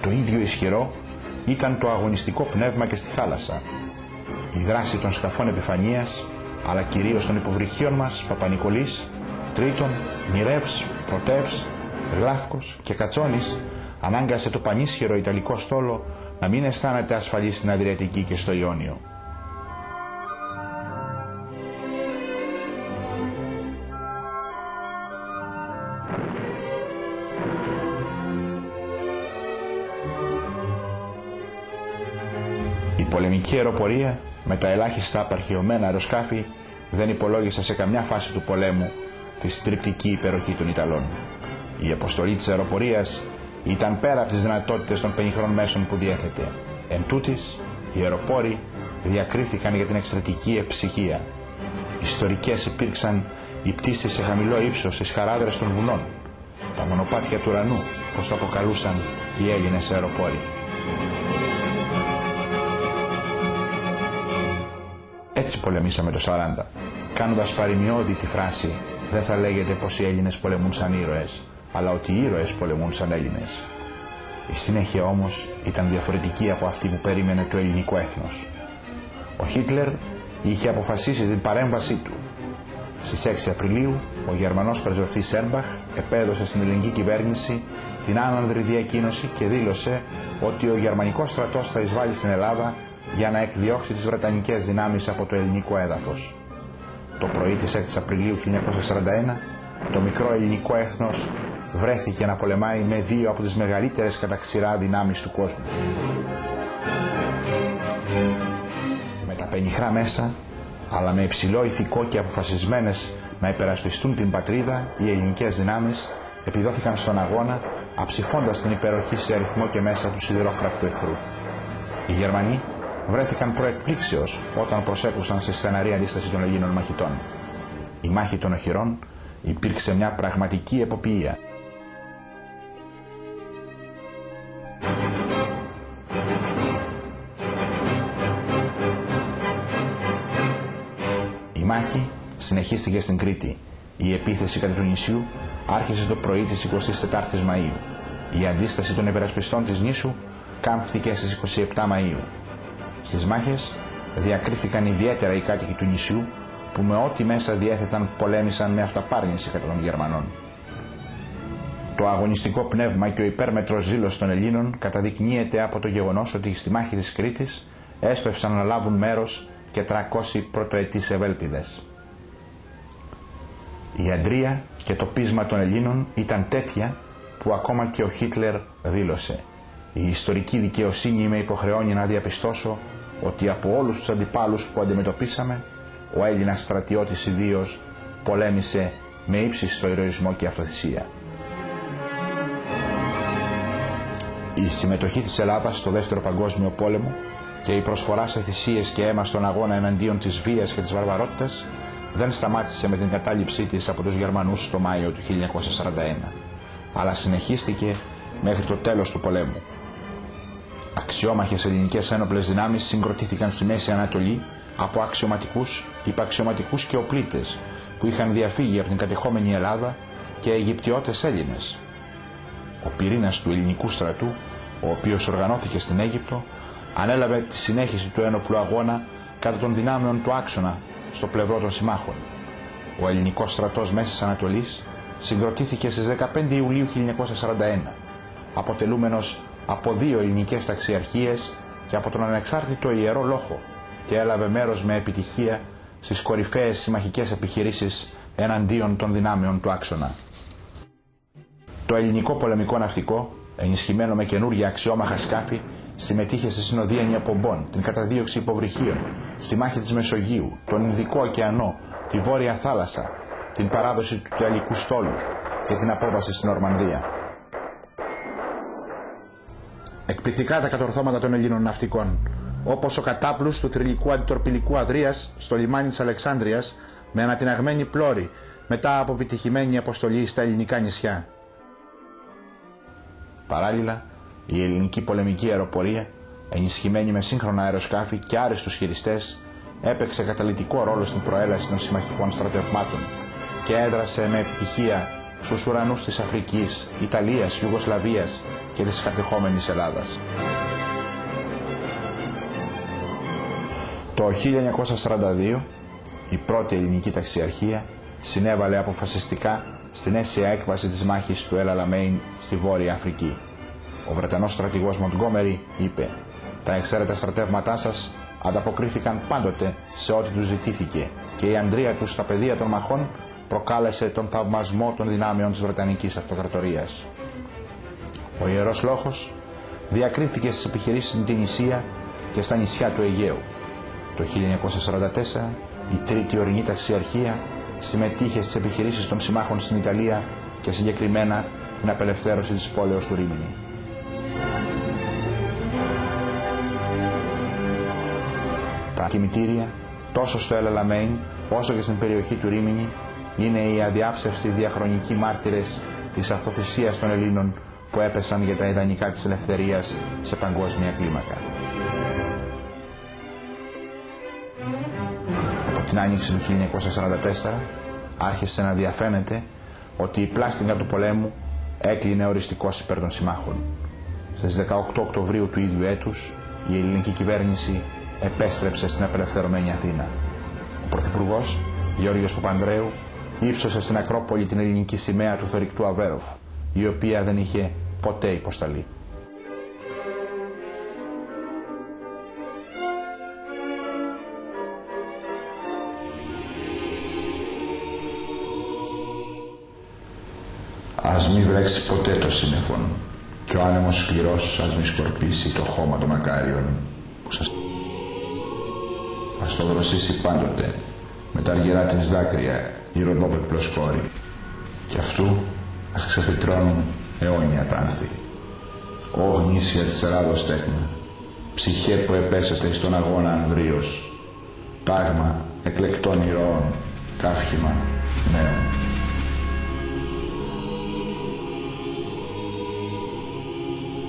Το ίδιο ισχυρό ήταν το αγωνιστικό πνεύμα και στη θάλασσα. Η δράση των σκαφών επιφανείας, αλλά κυρίως των υποβρυχίων μας, Παπα-Νικολής, Τρίτων, Μοιρεύς, Πρωτεύς, Γλάφκος και Κατσόνης, ανάγκασε το πανίσχυρο Ιταλικό στόλο να μην αισθάνεται ασφαλής στην Αδριατική και στο Ιόνιο. Η πολεμική αεροπορία με τα ελάχιστα απαρχαιωμένα αεροσκάφη δεν υπολόγισε σε καμιά φάση του πολέμου τη συντριπτική υπεροχή των Ιταλών. Η αποστολή της αεροπορίας ήταν πέρα από τις δυνατότητες των πενιχρών μέσων που διέθετε. Εν τούτης, οι αεροπόροι διακρίθηκαν για την εξαιρετική ευψυχία. Ιστορικές υπήρξαν οι πτήσεις σε χαμηλό ύψος στις χαράδρες των βουνών, τα μονοπάτια του ουρανού, όπως το αποκαλούσαν οι Έλληνες αεροπόροι. Έτσι πολεμήσαμε το 40. Κάνοντας παροιμιώδη τη φράση, δεν θα λέγεται πως οι Έλληνες πολεμούν σαν ήρωες, αλλά ότι οι ήρωες πολεμούν σαν Έλληνες. Η συνέχεια όμως ήταν διαφορετική από αυτή που περίμενε το ελληνικό έθνος. Ο Χίτλερ είχε αποφασίσει την παρέμβασή του. Στις 6 Απριλίου, ο Γερμανός πρεσβευτής Σέρμπαχ επέδωσε στην ελληνική κυβέρνηση την άνανδρη διακοίνωση και δήλωσε ότι ο γερμανικός στρατός θα εισβάλει στην Ελλάδα για να εκδιώξει τις βρετανικές δυνάμεις από το ελληνικό έδαφος. Το πρωί της 6 Απριλίου 1941, το μικρό ελληνικό έθνος βρέθηκε να πολεμάει με δύο από τις μεγαλύτερες κατά ξηρά δυνάμεις του κόσμου. Με τα πενιχρά μέσα, αλλά με υψηλό ηθικό και αποφασισμένες να υπερασπιστούν την πατρίδα, οι ελληνικές δυνάμεις επιδόθηκαν στον αγώνα, αψηφώντας την υπεροχή σε αριθμό και μέσα του σιδηρόφρακτου εχθρού. Οι Γερμανοί βρέθηκαν προεκπλήξεως όταν προσέκρουσαν σε στεναρή αντίσταση των Ελλήνων μαχητών. Η μάχη των οχυρών υπήρξε μια πραγματική εποπιεία. Η μάχη συνεχίστηκε στην Κρήτη. Η επίθεση κατά του νησιού άρχισε το πρωί της 24ης Μαΐου. Η αντίσταση των υπερασπιστών της νήσου κάμφθηκε στις 27 Μαΐου. Στις μάχες διακρίθηκαν ιδιαίτερα οι κάτοικοι του νησιού που με ό,τι μέσα διέθεταν πολέμησαν με αυταπάρνηση κατά των Γερμανών. Το αγωνιστικό πνεύμα και ο υπέρμετρος ζήλος των Ελλήνων καταδεικνύεται από το γεγονός ότι στη μάχη της Κρήτης έσπευσαν να λάβουν μέρος και 300 πρωτοετής ευέλπιδες. Η αντρία και το πείσμα των Ελλήνων ήταν τέτοια που ακόμα και ο Χίτλερ δήλωσε: «Η ιστορική δικαιοσύνη με υποχρεώνει να διαπιστώσω ότι από όλους τους αντιπάλους που αντιμετωπίσαμε, ο Έλληνας στρατιώτης ιδίως πολέμησε με ύψιστο ηρωισμό και αυτοθυσία». Η συμμετοχή της Ελλάδας στο Δεύτερο Παγκόσμιο Πόλεμο και η προσφορά σε θυσίες και αίμα στον αγώνα εναντίον της βίας και της βαρβαρότητας δεν σταμάτησε με την κατάληψή της από τους Γερμανούς το Μάιο του 1941, αλλά συνεχίστηκε μέχρι το τέλος του πολέμου. Αξιόμαχες ελληνικές ένοπλες δυνάμεις συγκροτήθηκαν στη Μέση Ανατολή από αξιωματικούς, υπαξιωματικούς και οπλίτες που είχαν διαφύγει από την κατεχόμενη Ελλάδα και Αιγυπτιώτες Έλληνες. Ο πυρήνας του ελληνικού στρατού, ο οποίος οργανώθηκε στην Αίγυπτο, ανέλαβε τη συνέχιση του ένοπλου αγώνα κατά των δυνάμεων του άξονα στο πλευρό των συμμάχων. Ο ελληνικός στρατός Μέσης Ανατολής συγκροτήθηκε στις 15 Ιουλίου 1941, αποτελούμενος από 2 ελληνικές ταξιαρχίες και από τον ανεξάρτητο Ιερό Λόχο, και έλαβε μέρος με επιτυχία στις κορυφαίες συμμαχικές επιχειρήσεις εναντίον των δυνάμεων του άξονα. Το ελληνικό πολεμικό ναυτικό, ενισχυμένο με καινούργια αξιόμαχα σκάφη, συμμετείχε στη συνοδεία Νιαπομπών, την καταδίωξη υποβρυχίων, στη μάχη της Μεσογείου, τον Ινδικό ωκεανό, τη Βόρεια Θάλασσα, την παράδοση του Ιταλικού στόλου και την απόβαση στην Ορμανδία. Εκπληκτικά τα κατορθώματα των Ελλήνων ναυτικών, όπως ο κατάπλους του θρυλικού αντιτορπιλικού Αδρίας στο λιμάνι της Αλεξάνδρειας με ανατιναγμένη πλώρη μετά από επιτυχημένη αποστολή στα ελληνικά νησιά. Παράλληλα, η ελληνική πολεμική αεροπορία, ενισχυμένη με σύγχρονα αεροσκάφη και άριστους χειριστές, έπαιξε καταλυτικό ρόλο στην προέλαση των συμμαχικών στρατευμάτων και έδρασε με επιτυχία στους ουρανούς της Αφρικής, Ιταλίας, Ιουγκοσλαβίας και της κατεχόμενης Ελλάδας. Το 1942 η πρώτη ελληνική ταξιαρχία συνέβαλε αποφασιστικά στην αίσια έκβαση της μάχης του El Alamein στη Βόρεια Αφρική. Ο Βρετανός στρατηγός Μοντγκόμερι είπε «Τα εξαίρετα στρατεύματά σας ανταποκρίθηκαν πάντοτε σε ό,τι τους ζητήθηκε και η αντρία τους στα πεδία των μαχών προκάλεσε τον θαυμασμό των δυνάμεων της Βρετανικής Αυτοκρατορίας». Ο Ιερός Λόγος διακρίθηκε στις επιχειρήσεις στην Τινησία και στα νησιά του Αιγαίου. Το 1944 η Τρίτη Ορεινή Ταξιαρχία συμμετείχε στις επιχειρήσεις των συμμάχων στην Ιταλία και συγκεκριμένα την απελευθέρωση της πόλεως του Ρίμηνη. Τα κημητήρια τόσο στο El Alamein όσο και στην περιοχή του Ρίμηνη είναι οι αδιάψευτοι διαχρονικοί μάρτυρες της αυτοθυσίας των Ελλήνων που έπεσαν για τα ιδανικά της ελευθερίας σε παγκόσμια κλίμακα. Από την άνοιξη του 1944 άρχισε να διαφαίνεται ότι η πλάστιγγα του πολέμου έκλεινε οριστικώς υπέρ των συμμάχων. Στις 18 Οκτωβρίου του ίδιου έτους η ελληνική κυβέρνηση επέστρεψε στην απελευθερωμένη Αθήνα. Ο Πρωθυπουργός Γιώργος Παπανδρέου ύψωσε στην Ακρόπολη την ελληνική σημαία του θωρηκτού Αβέροφ, η οποία δεν είχε ποτέ υποσταλεί. Ας μη βρέξει ποτέ το σύννεφον και ο άνεμος σκληρός ας μη σκορπίσει το χώμα των μακάριων που σας... Ας το δροσίσει πάντοτε με τα αργυρά της δάκρυα η ροδόπεπλος κόρη και αυτού ας ξεφυτρώνουν αιώνια τα άνθη. Ω γνήσια της Ελλάδος τέκνα, ψυχέ που επέσετε στον αγώνα ανδρίος, τάγμα εκλεκτών ηρώων, καύχημα νέων.